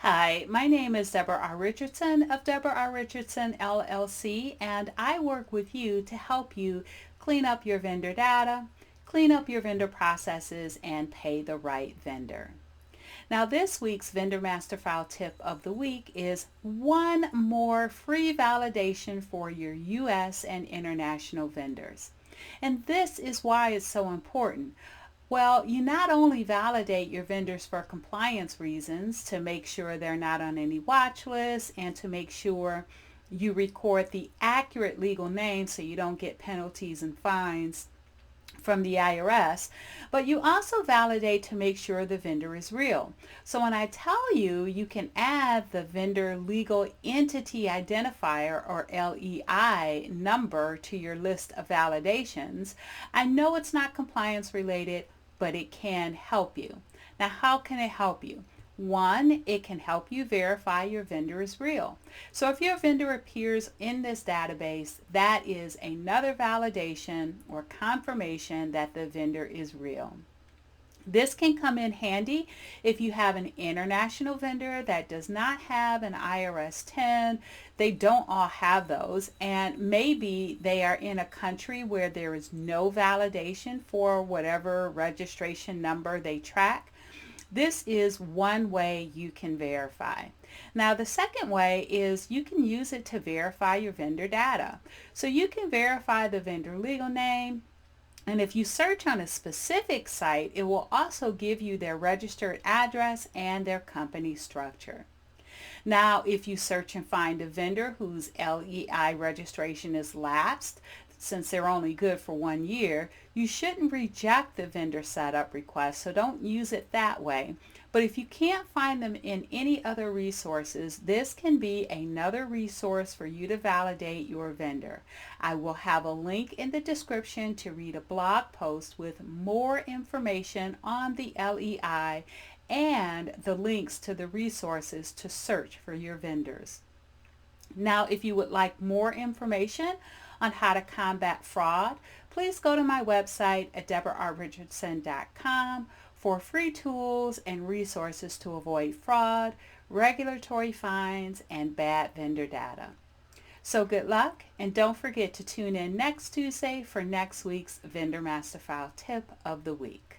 Hi, my name is Debra R. Richardson of Debra R. Richardson LLC, and I work with you to help you clean up your vendor data, clean up your vendor processes, and pay the right vendor. Now, this week's Vendor Master File tip of the week is one more free validation for your U.S. and international vendors. And this is why it's so important. Well, you not only validate your vendors for compliance reasons to make sure they're not on any watch lists and to make sure you record the accurate legal name so you don't get penalties and fines from the IRS, but you also validate to make sure the vendor is real. So when I tell you you can add the vendor legal entity identifier or LEI number to your list of validations, I know it's not compliance related, but it can help you. Now, how can it help you? One, it can help you verify your vendor is real. So if your vendor appears in this database, that is another validation or confirmation that the vendor is real. This can come in handy if you have an international vendor that does not have an IRS 10. They don't all have those, and maybe they are in a country where there is no validation for whatever registration number they track. This is one way you can verify. Now, the second way is you can use it to verify your vendor data. So you can verify the vendor legal name, and if you search on a specific site, it will also give you their registered address and their company structure. Now, if you search and find a vendor whose LEI registration is lapsed, since they're only good for 1 year, you shouldn't reject the vendor setup request, so don't use it that way. But if you can't find them in any other resources, this can be another resource for you to validate your vendor. I will have a link in the description to read a blog post with more information on the LEI and the links to the resources to search for your vendors. Now, if you would like more information on how to combat fraud, please go to my website at debrarrichardson.com for free tools and resources to avoid fraud, regulatory fines, and bad vendor data. So good luck, and don't forget to tune in next Tuesday for next week's Vendor Master File tip of the week.